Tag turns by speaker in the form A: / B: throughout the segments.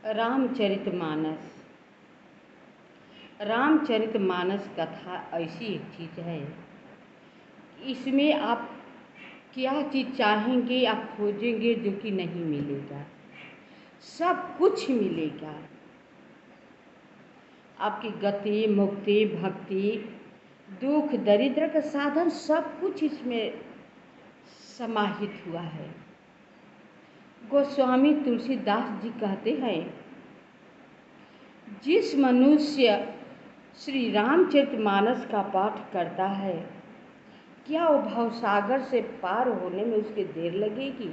A: रामचरितमानस। रामचरितमानस कथा ऐसी एक चीज़ है, इसमें आप क्या चीज़ चाहेंगे आप खोजेंगे जो कि नहीं मिलेगा, सब कुछ मिलेगा। आपकी गति, मुक्ति, भक्ति, दुख, दरिद्र का साधन सब कुछ इसमें समाहित हुआ है। गोस्वामी तुलसीदास जी कहते हैं, जिस मनुष्य श्री रामचरितमानस का पाठ करता है, क्या वो भवसागर से पार होने में उसके देर लगेगी?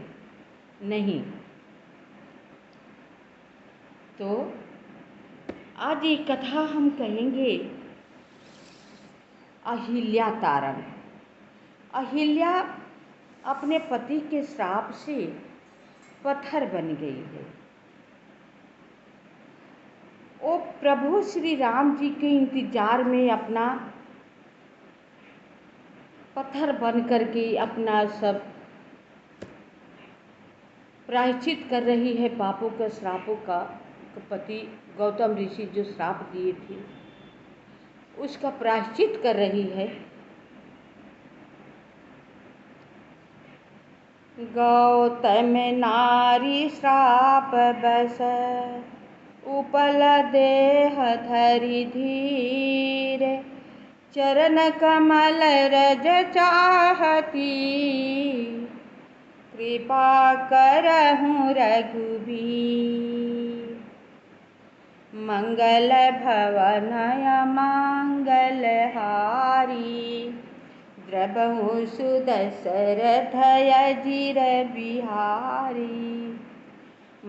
A: नहीं। तो आज ये कथा हम कहेंगे अहिल्या तारण। अहिल्या अपने पति के श्राप से पत्थर बन गई है। वो प्रभु श्री राम जी के इंतजार में अपना पत्थर बन करके अपना सब प्रायश्चित कर रही है पापों का, श्रापों का। पति गौतम ऋषि जो श्राप दिए थे उसका प्रायश्चित कर रही है। गौतम नारी श्राप बस उपल देह धरि धीर, चरण कमल रज चाहती, कृपा करहु रघुबीर। मंगल भवन मंगल हारी, द्रबहु सुदशरथ अजिर बिहारी।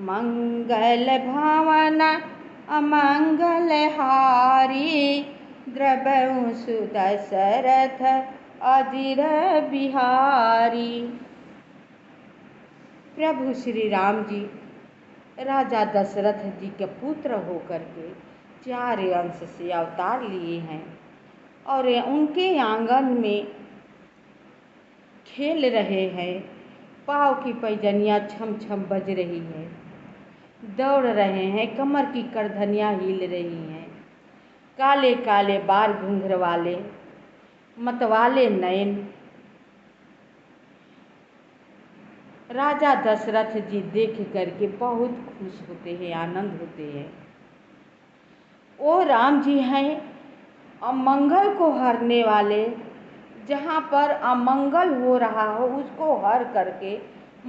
A: मंगल भवन अमंगल हारी, द्रबहु सुदशरथ अजिर बिहारी। प्रभु श्री राम जी राजा दशरथ जी के पुत्र होकर के 4 अंश से अवतार लिए हैं और उनके आंगन में खेल रहे हैं। पाँव की पैजनियाँ छम छम बज रही है, दौड़ रहे हैं, कमर की करधनियाँ हिल रही हैं। काले काले बाल घुंघर वाले मतवाले नयन राजा दशरथ जी देख करके बहुत खुश होते हैं, आनंद होते हैं। वो राम जी हैं अमंगल को हरने वाले। जहाँ पर अमंगल हो रहा हो उसको हर करके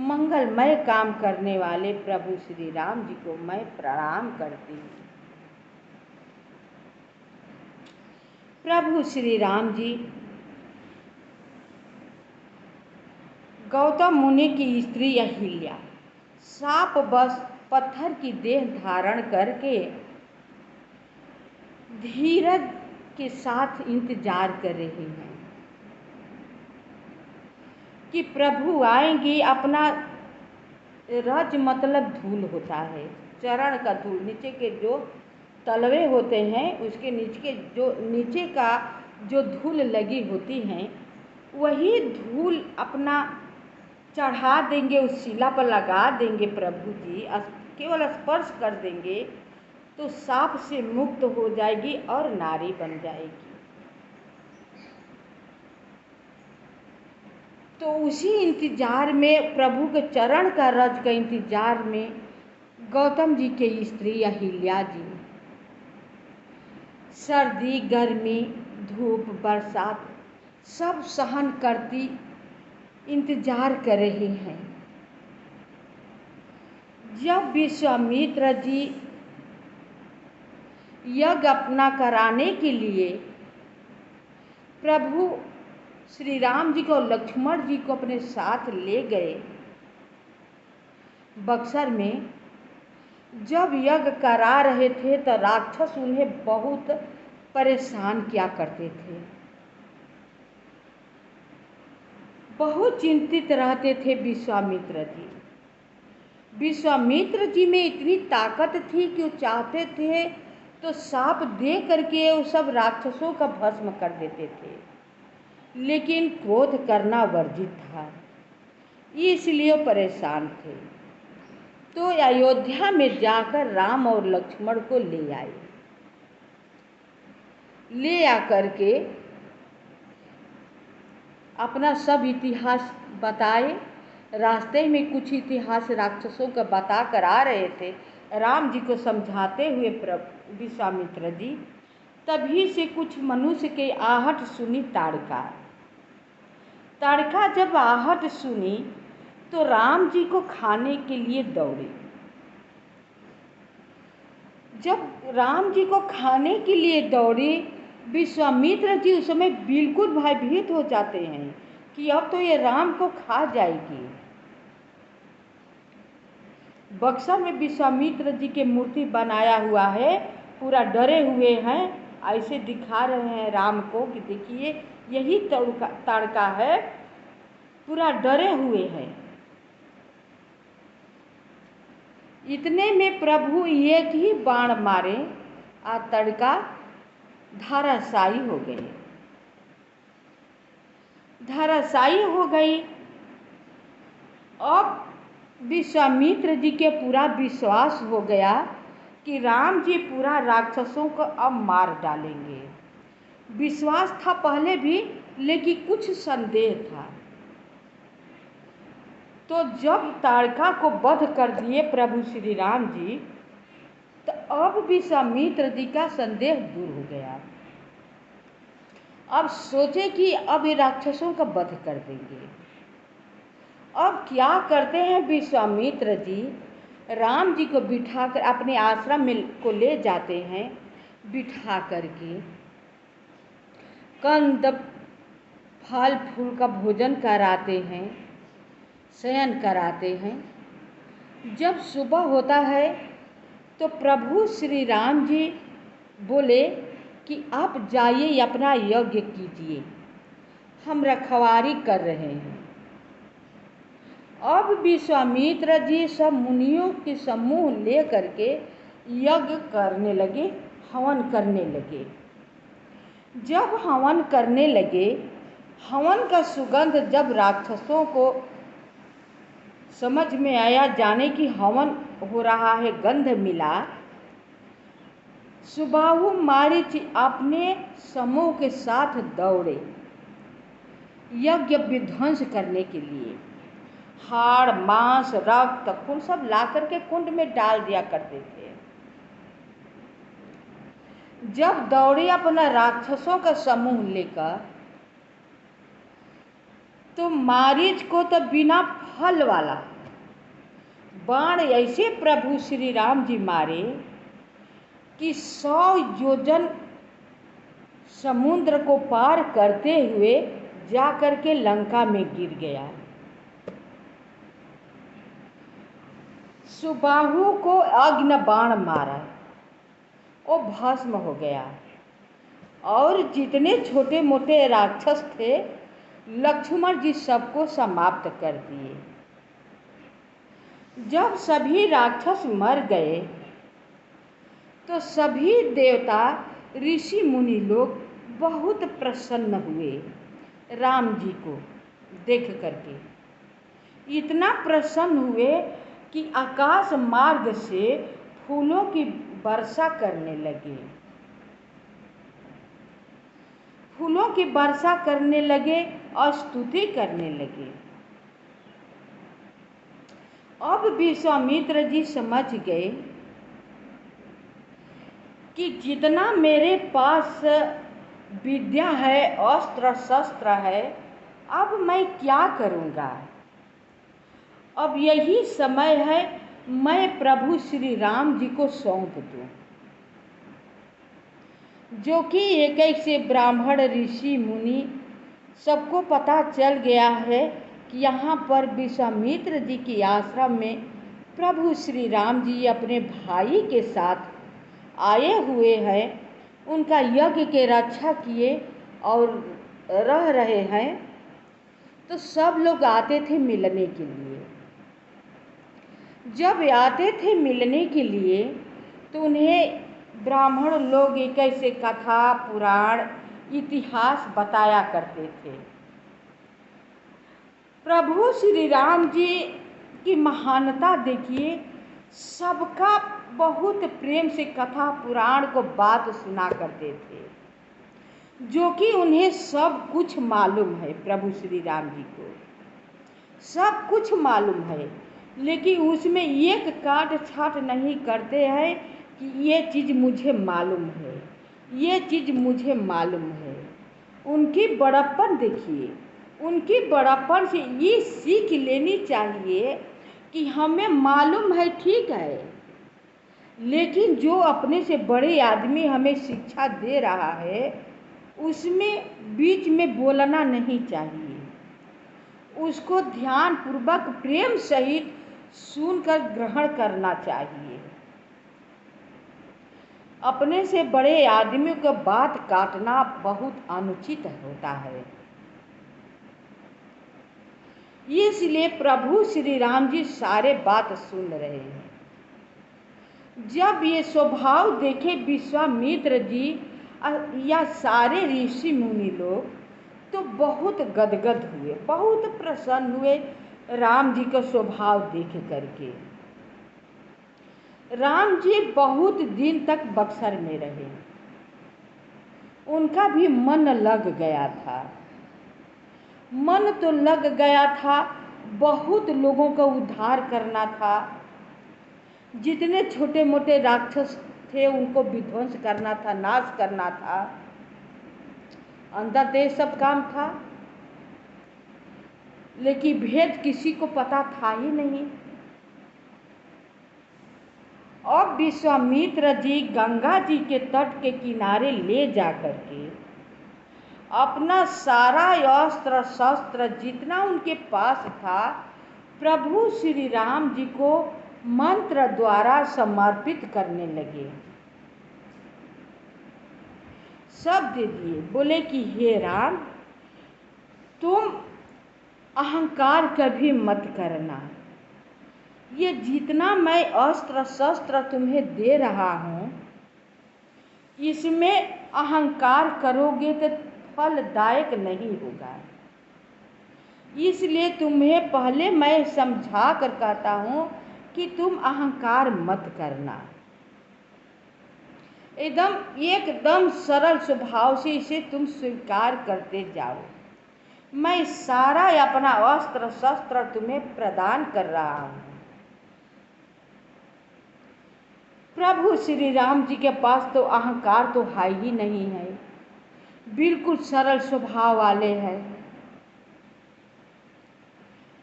A: मंगलमय काम करने वाले प्रभु श्री राम जी को मैं प्रणाम करती हूँ। प्रभु श्री राम जी गौतम मुनि की स्त्री अहिल्या साप बस पत्थर की देह धारण करके धीरज के साथ इंतजार कर रही हैं कि प्रभु आएंगे। अपना रज मतलब धूल होता है, चरण का धूल, नीचे के जो तलवे होते हैं उसके नीचे का जो धूल लगी होती हैं, वही धूल अपना चढ़ा देंगे, उस शिला पर लगा देंगे। प्रभु जी केवल स्पर्श कर देंगे तो साप से मुक्त हो जाएगी और नारी बन जाएगी। तो उसी इंतजार में, प्रभु के चरण का रज का इंतजार में गौतम जी के स्त्री अहिल्या जी सर्दी, गर्मी, धूप, बरसात सब सहन करती इंतजार कर रहे हैं। जब विश्वामित्र जी यज्ञ अपना कराने के लिए प्रभु श्री राम जी को, लक्ष्मण जी को अपने साथ ले गए बक्सर में, जब यज्ञ करा रहे थे तो राक्षस उन्हें बहुत परेशान किया करते थे, बहुत चिंतित रहते थे विश्वामित्र जी। विश्वामित्र जी में इतनी ताकत थी कि वो चाहते थे तो साप दे करके वो सब राक्षसों का भस्म कर देते थे, लेकिन क्रोध करना वर्जित था, इसलिए परेशान थे। तो अयोध्या में जाकर राम और लक्ष्मण को ले आए। ले आकर के अपना सब इतिहास बताए। रास्ते में कुछ इतिहास राक्षसों का बता कर आ रहे थे, राम जी को समझाते हुए विश्वामित्र जी। तभी से कुछ मनुष्य के आहट सुनी ताड़का। ताड़का जब आहट सुनी तो राम जी को खाने के लिए दौड़े। जब राम जी को खाने के लिए दौड़े, विश्वामित्र जी उस समय बिल्कुल भयभीत हो जाते हैं कि अब तो ये राम को खा जाएगी। बक्सर में विश्वामित्र जी की मूर्ति बनाया हुआ है, पूरा डरे हुए हैं, ऐसे दिखा रहे हैं राम को कि देखिए यही ताड़का है, पूरा डरे हुए हैं। इतने में प्रभु एक ही बाण मारे और ताड़का धराशायी हो गई। धराशायी हो गई। अब विश्वामित्र जी के पूरा विश्वास हो गया कि राम जी पूरा राक्षसों को अब मार डालेंगे। विश्वास था पहले भी, लेकिन कुछ संदेह था। तो जब ताड़का को वध कर दिए प्रभु श्री राम जी, तो अब विश्वामित्र जी का संदेह दूर हो गया। अब सोचे कि अब ये राक्षसों का वध कर देंगे। अब क्या करते हैं विश्वामित्र जी, राम जी को बिठाकर अपने आश्रम में को ले जाते हैं, बिठा करके कंद फल फूल का भोजन कराते हैं, शयन कराते हैं। जब सुबह होता है तो प्रभु श्री राम जी बोले कि आप जाइए अपना यज्ञ कीजिए, हम रखवारी कर रहे हैं। अब विश्वामित्र जी सब मुनियों के समूह ले करके यज्ञ करने लगे, हवन करने लगे। जब हवन करने लगे, हवन का सुगंध जब राक्षसों को समझ में आया, जाने की हवन हो रहा है, गंध मिला, सुबाहु मारीच अपने समूह के साथ दौड़े यज्ञ विध्वंस करने के लिए। हाड़ मांस रक्त खून सब ला करके कुंड में डाल दिया करते थे। जब दौड़े अपना राक्षसों का समूह लेकर, तो मारीच को तो बिना फल वाला बाण ऐसे प्रभु श्री राम जी मारे कि 100 योजन समुद्र को पार करते हुए जा करके लंका में गिर गया। सुबाहु को अग्नि बाण मारा, वो भस्म हो गया। और जितने छोटे मोटे राक्षस थे, लक्ष्मण जी सबको समाप्त कर दिए। जब सभी राक्षस मर गए तो सभी देवता ऋषि मुनि लोग बहुत प्रसन्न हुए राम जी को देख करके। इतना प्रसन्न हुए कि आकाश मार्ग से फूलों की वर्षा करने लगे, फूलों की वर्षा करने लगे और स्तुति करने लगे। अब विश्वामित्र जी समझ गए कि जितना मेरे पास विद्या है, अस्त्र शस्त्र है, अब मैं क्या करूँगा। अब यही समय है मैं प्रभु श्री राम जी को सौंप दूँ, जो कि एक एक से ब्राह्मण ऋषि मुनि सबको पता चल गया है कि यहाँ पर विश्वामित्र जी के आश्रम में प्रभु श्री राम जी अपने भाई के साथ आए हुए हैं, उनका यज्ञ के रक्षा किए और रह रहे हैं। तो सब लोग आते थे मिलने के लिए। जब आते थे मिलने के लिए तो उन्हें ब्राह्मण लोग एक ऐसे कथा पुराण इतिहास बताया करते थे। प्रभु श्री राम जी की महानता देखिए, सबका बहुत प्रेम से कथा पुराण को बात सुना करते थे, जो कि उन्हें सब कुछ मालूम है। प्रभु श्री राम जी को सब कुछ मालूम है, लेकिन उसमें एक काट छाट नहीं करते हैं कि ये चीज़ मुझे मालूम है, ये चीज़ मुझे मालूम है। उनकी बड़प्पन देखिए, उनकी बड़प्पन से ये सीख लेनी चाहिए कि हमें मालूम है, ठीक है, लेकिन जो अपने से बड़े आदमी हमें शिक्षा दे रहा है उसमें बीच में बोलना नहीं चाहिए। उसको ध्यानपूर्वक प्रेम सहित सुनकर ग्रहण करना चाहिए। अपने से बड़े आदमी को बात काटना बहुत अनुचित होता है। इसलिए प्रभु श्री राम जी सारे बात सुन रहे हैं। जब ये स्वभाव देखे विश्वामित्र जी या सारे ऋषि मुनि लोग तो बहुत गदगद हुए, बहुत प्रसन्न हुए राम जी का स्वभाव देख करके। राम जी बहुत दिन तक बक्सर में रहे। उनका भी मन लग गया था, मन तो लग गया था, बहुत लोगों का उद्धार करना था। जितने छोटे मोटे राक्षस थे उनको विध्वंस करना था, नाश करना था। अंदर से सब काम था, लेकिन भेद किसी को पता था ही नहीं। अब विश्वामित्र जी गंगा जी के तट के किनारे ले जाकर के अपना सारा अस्त्र शस्त्र जितना उनके पास था प्रभु श्री राम जी को मंत्र द्वारा समर्पित करने लगे। सब दे दिए, बोले कि हे राम, तुम अहंकार कभी मत करना। ये जितना मैं अस्त्र शस्त्र तुम्हें दे रहा हूँ इसमें अहंकार करोगे तो फलदायक नहीं होगा। इसलिए तुम्हें पहले मैं समझा कर कहता हूँ कि तुम अहंकार मत करना। एकदम सरल स्वभाव से इसे तुम स्वीकार करते जाओ। मैं सारा अपना अस्त्र शस्त्र तुम्हें प्रदान कर रहा हूँ। प्रभु श्री राम जी के पास तो अहंकार तो है ही नहीं है, बिल्कुल सरल स्वभाव वाले हैं।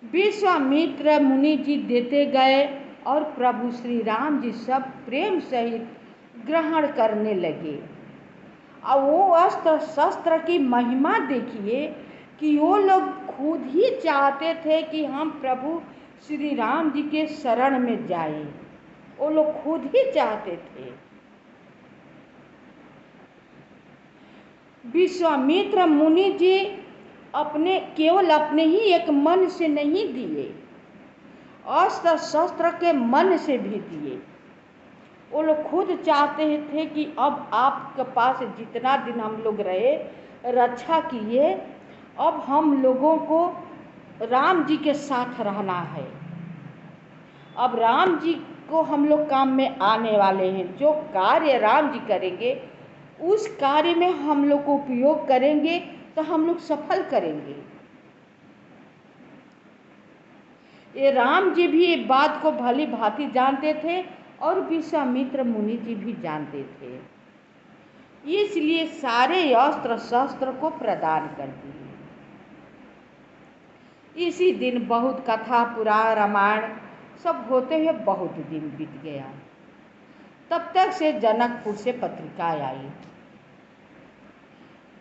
A: विश्वामित्र मुनि जी देते गए और प्रभु श्री राम जी सब प्रेम सहित ग्रहण करने लगे। और वो अस्त्र शस्त्र की महिमा देखिए कि वो लोग खुद ही चाहते थे कि हम प्रभु श्री राम जी के शरण में जाएं। वो लोग खुद ही चाहते थे। विश्वामित्र मुनि जी केवल अपने ही एक मन से नहीं दिए, अस्त्र शस्त्र के मन से भी दिए। वो लोग खुद चाहते थे कि अब आपके पास जितना दिन हम लोग रहे, रक्षा किए, अब हम लोगों को राम जी के साथ रहना है। अब राम जी को हम लोग काम में आने वाले हैं। जो कार्य राम जी करेंगे उस कार्य में हम लोग को उपयोग करेंगे तो हम लोग सफल करेंगे। ये राम जी भी ये बात को भली भांति जानते थे और विश्वामित्र मुनि जी भी जानते थे। इसलिए सारे अस्त्र शस्त्र को प्रदान कर दिए। इसी दिन बहुत कथा पुराण रामायण सब होते हुए बहुत दिन बीत गया। तब तक से जनकपुर से पत्रिका आई।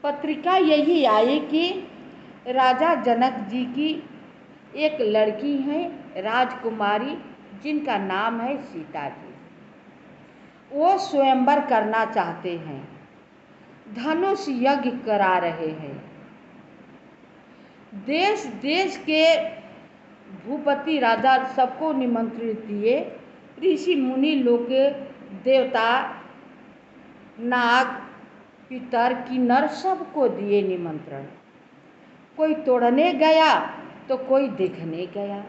A: पत्रिका यही आई कि राजा जनक जी की एक लड़की है राजकुमारी, जिनका नाम है सीता जी। वो स्वयंवर करना चाहते हैं, धनुष यज्ञ करा रहे हैं। देश देश के भूपति राजा सबको निमंत्रित दिए। ऋषि मुनि लोग के, देवता, नाग, पितर, किन्नर सबको दिए निमंत्रण। कोई तोड़ने गया तो कोई देखने गया।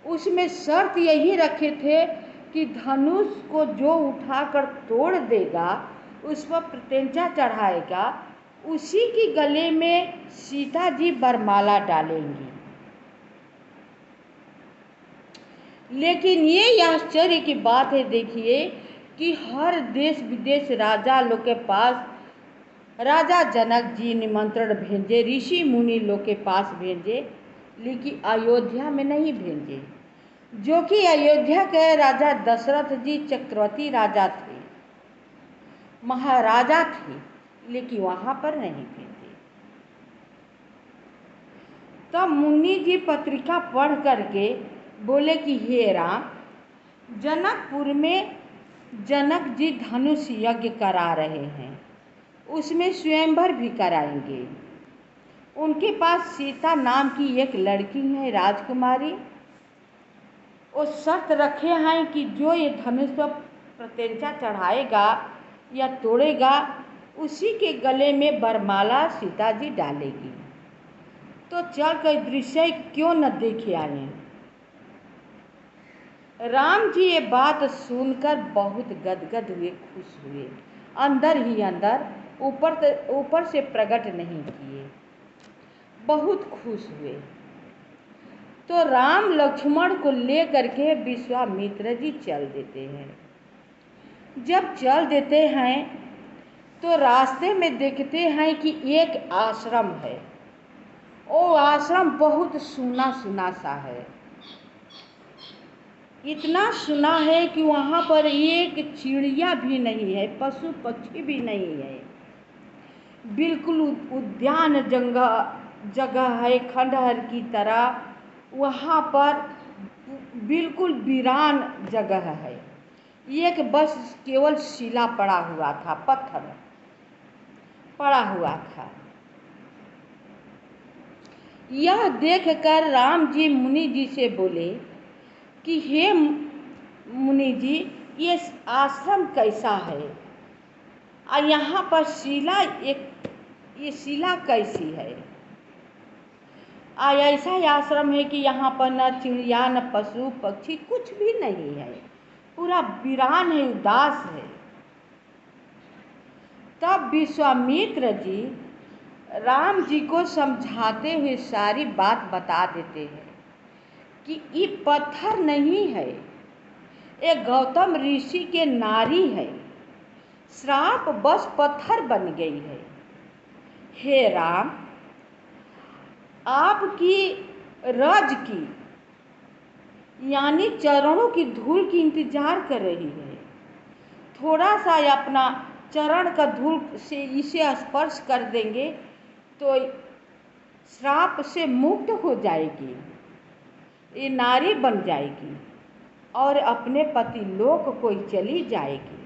A: उसमें शर्त यही रखे थे कि धनुष को जो उठाकर तोड़ देगा, उस पर प्रत्यंचा चढ़ाएगा, उसी के गले में सीता जी वरमाला डालेंगी। लेकिन ये आश्चर्य की बात है, देखिए कि हर देश विदेश राजा लोग के पास राजा जनक जी निमंत्रण भेजे, ऋषि मुनि लोग के पास भेजे, लेकिन अयोध्या में नहीं भेजे। जो कि अयोध्या के राजा दशरथ जी चक्रवर्ती राजा थे, महाराजा थे, लेकिन वहाँ पर नहीं भेजे। तब मुनि जी पत्रिका पढ़ करके बोले कि हे राम, जनकपुर में जनक जी धनुष यज्ञ करा रहे हैं, उसमें स्वयंवर भी कराएंगे। उनके पास सीता नाम की एक लड़की है, राजकुमारी। वो शर्त रखे हैं कि जो ये धनुष पर प्रत्यंचा चढ़ाएगा या तोड़ेगा, उसी के गले में वरमाला सीता जी डालेगी। तो चल कर दृश्य क्यों न देखे आए। राम जी ये बात सुनकर बहुत गदगद हुए, खुश हुए, अंदर ही अंदर, ऊपर से प्रकट नहीं किए, बहुत खुश हुए। तो राम लक्ष्मण को लेकर के विश्वामित्र जी चल देते हैं। जब चल देते हैं तो रास्ते में देखते हैं कि एक आश्रम है। वो आश्रम बहुत सुना सुना सा है, इतना सुना है कि वहाँ पर एक चिड़िया भी नहीं है, पशु पक्षी भी नहीं है। बिल्कुल उद्यान जगह है, खंडहर की तरह। वहाँ पर बिल्कुल वीरान जगह है। एक बस केवल शिला पड़ा हुआ था, पत्थर पड़ा हुआ था। यह देखकर राम जी मुनि जी से बोले कि हे मुनि जी, ये आश्रम कैसा है और यहाँ पर शिला, ये शिला कैसी है। और ऐसा ही आश्रम है कि यहाँ पर न चिड़िया न पशु पक्षी कुछ भी नहीं है, पूरा वीरान है, उदास है। तब विश्वामित्र जी राम जी को समझाते हुए सारी बात बता देते हैं कि ये पत्थर नहीं है, ये गौतम ऋषि के नारी है, श्राप बस पत्थर बन गई है। हे राम, आपकी रज की यानी चरणों की धूल की इंतजार कर रही है। थोड़ा सा अपना चरण का धूल से इसे स्पर्श कर देंगे तो श्राप से मुक्त हो जाएगी, ये नारी बन जाएगी और अपने पति लोक को चली जाएगी।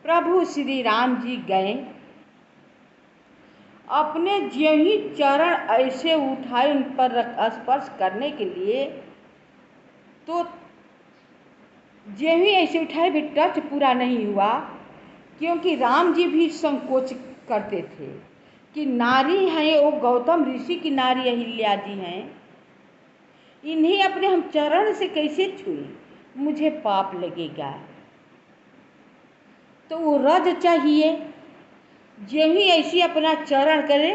A: प्रभु श्री राम जी गए, अपने ज्यों ही चरण ऐसे उठाए उन पर स्पर्श करने के लिए, तो ज्यों ही ऐसे उठाए भी टच पूरा नहीं हुआ, क्योंकि राम जी भी संकोच करते थे कि नारी हैं, वो गौतम ऋषि की नारी अहिल्या जी हैं, इन्हें अपने हम चरण से कैसे छुए, मुझे पाप लगेगा। तो वो रज चाहिए। जो ही ऐसी अपना चरण करे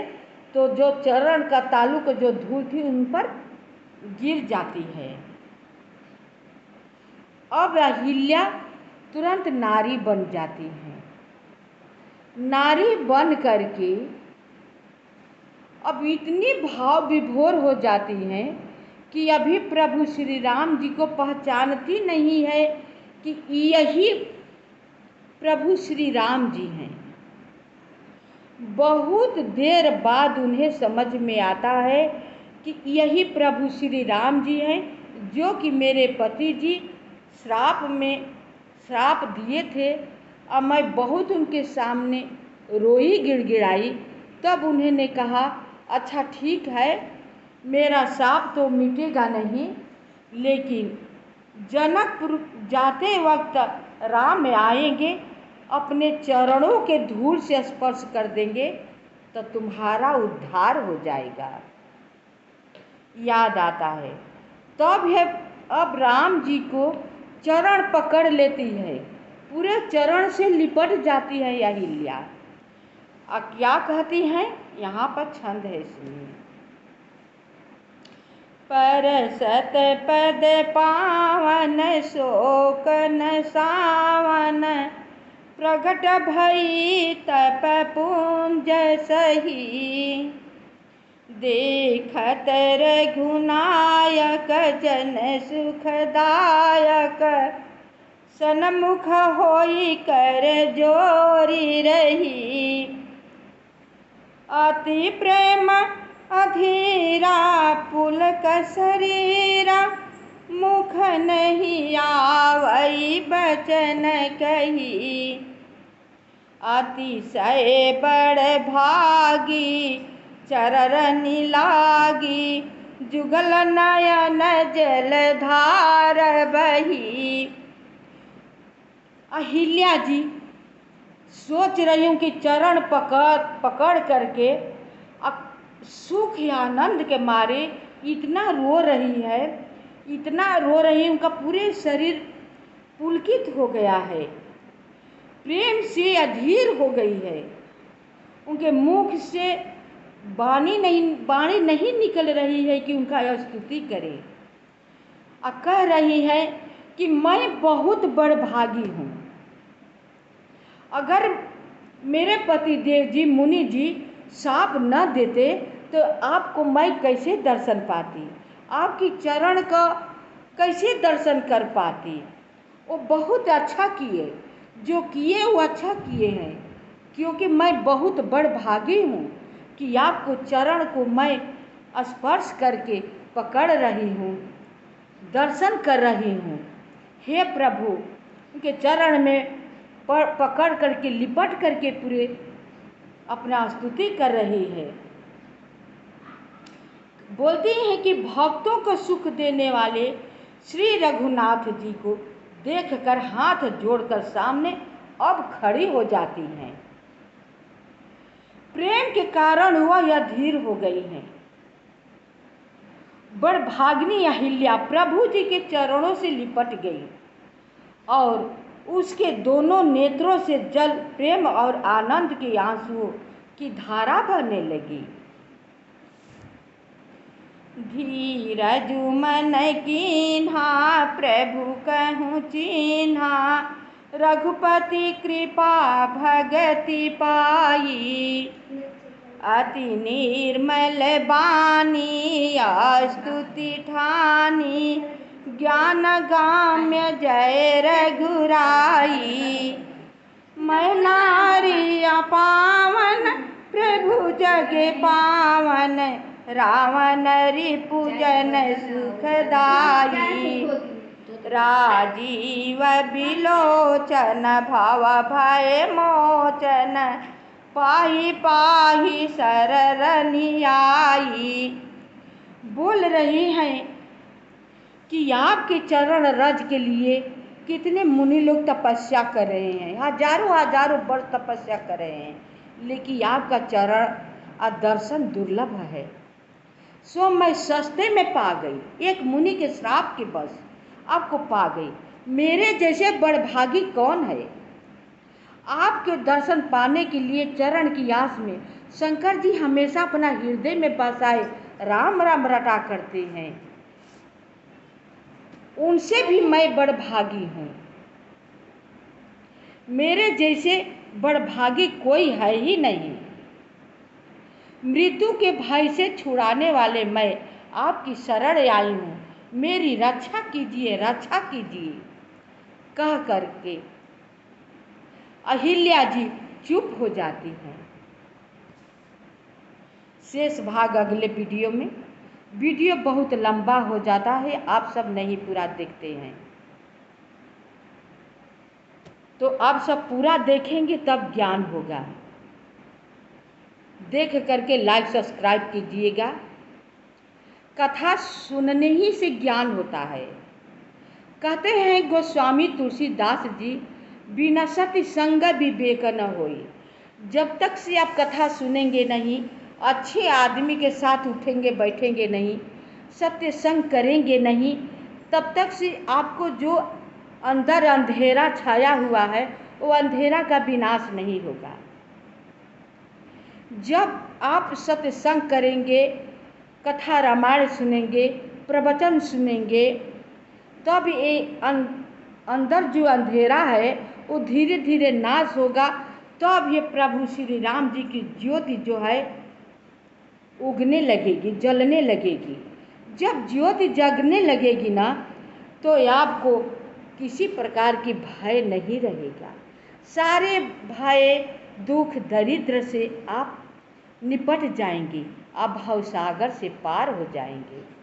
A: तो जो चरण का ताल्लुक जो धूल थी उन पर गिर जाती है। अब अहिल्या तुरंत नारी बन जाती है। नारी बन करके अब इतनी भाव विभोर हो जाती हैं कि अभी प्रभु श्री राम जी को पहचानती नहीं है कि यही प्रभु श्री राम जी हैं। बहुत देर बाद उन्हें समझ में आता है कि यही प्रभु श्री राम जी हैं, जो कि मेरे पति जी श्राप दिए थे। और मैं बहुत उनके सामने रोई, गिड़गिड़ाई। तब उन्होंने कहा, अच्छा ठीक है, मेरा श्राप तो मिटेगा नहीं, लेकिन जनकपुर जाते वक्त राम आएंगे, अपने चरणों के धूल से स्पर्श कर देंगे तो तुम्हारा उद्धार हो जाएगा। याद आता है तब है अब राम जी को चरण पकड़ लेती है, पूरे चरण से लिपट जाती है अहिल्या। अब क्या कहती हैं, यहाँ पर छंद है, सुनिए। परसत पद पावन शोक न सावन, प्रगट भई तप पुंज सही। देखत रघुनायक जन सुखदायक, सन्मुख होई कर जोरी रही। अति प्रेम अधीरा पुलक शरीरा, मुख नहीं आवई बचन कही। अतिशय बड़ भागी चररनि लागी, जुगल नयन जलधार बही। अहिल्या जी सोच रही हूँ कि चरण पकड़ करके सुख या आनंद के मारे इतना रो रही है, इतना रो रही, उनका पूरे शरीर पुलकित हो गया है, प्रेम से अधीर हो गई है। उनके मुख से वाणी नहीं निकल रही है कि उनका स्तुति करे। कह रही है कि मैं बहुत बड़भागी हूँ। अगर मेरे पति देव जी मुनि जी साप न देते तो आपको मैं कैसे दर्शन पाती, आपकी चरण का कैसे दर्शन कर पाती। वो बहुत अच्छा किए, जो किए वो अच्छा किए हैं, क्योंकि मैं बहुत बड़भागी हूँ कि आपको चरण को मैं स्पर्श करके पकड़ रही हूँ, दर्शन कर रही हूँ। हे प्रभु, उनके चरण में पकड़ करके लिपट करके पूरे अपना स्तुति कर रही है। बोलती हैं कि भक्तों को सुख देने वाले श्री रघुनाथ जी को देखकर हाथ जोड़कर सामने अब खड़ी हो जाती हैं। प्रेम के कारण वह अधीर हो गई हैं। बड़भागिनी अहिल्या प्रभु जी के चरणों से लिपट गई और उसके दोनों नेत्रों से जल प्रेम और आनंद के आंसुओं की धारा बहने लगी। धीरज मन कीन्हा प्रभु कहूँ चिन्हा, रघुपति कृपा भगति पाई। अति निर्मल बानी स्तुति ठानी, ज्ञान गाम्य जय रघुराई। मैं नारी पावन प्रभु जगे पावन, रावण रिपुजन सुखदाई। राजीव बिलोचन भव भय मोचन, पाही पाही शरणी आई। बोल रही हैं कि आपके चरण रज के लिए कितने मुनि लोग तपस्या कर रहे हैं, हजारों वर्ष तपस्या कर रहे हैं, लेकिन आपका चरण और दर्शन दुर्लभ है। सो मैं सस्ते में पा गई, एक मुनि के श्राप के बस आपको पा गई। मेरे जैसे बड़भागी कौन है। आपके दर्शन पाने के लिए चरण की आस में शंकर जी हमेशा अपना हृदय में बसाए राम राम रटा करते हैं। उनसे भी मैं बड़भागी हूँ। मेरे जैसे बड़भागी कोई है ही नहीं। मृत्यु के भय से छुड़ाने वाले मैं आपकी शरण आई हूँ, मेरी रक्षा कीजिए, रक्षा कीजिए। कह करके अहिल्या जी चुप हो जाती हैं। शेष भाग अगले वीडियो में। वीडियो बहुत लंबा हो जाता है, आप सब नहीं पूरा देखते हैं, तो आप सब पूरा देखेंगे तब ज्ञान होगा। देख करके लाइक सब्सक्राइब कीजिएगा। कथा सुनने ही से ज्ञान होता है। कहते हैं गोस्वामी तुलसीदास जी, बिना सति संग विवेक न होई। जब तक से आप कथा सुनेंगे नहीं, अच्छे आदमी के साथ उठेंगे बैठेंगे नहीं, सत्य संग करेंगे नहीं, तब तक से आपको जो अंदर अंधेरा छाया हुआ है वो अंधेरा का विनाश नहीं होगा। जब आप सत्संग करेंगे, कथा रामायण सुनेंगे, प्रवचन सुनेंगे, तब ये अंदर जो अंधेरा है वो धीरे धीरे नाश होगा। तब ये प्रभु श्री राम जी की ज्योति जो है उगने लगेगी, जलने लगेगी। जब ज्योति जगने लगेगी ना, तो आपको किसी प्रकार की भय नहीं रहेगा। सारे भय दुख दरिद्र से आप निपट जाएंगे, आप भवसागर से पार हो जाएंगे।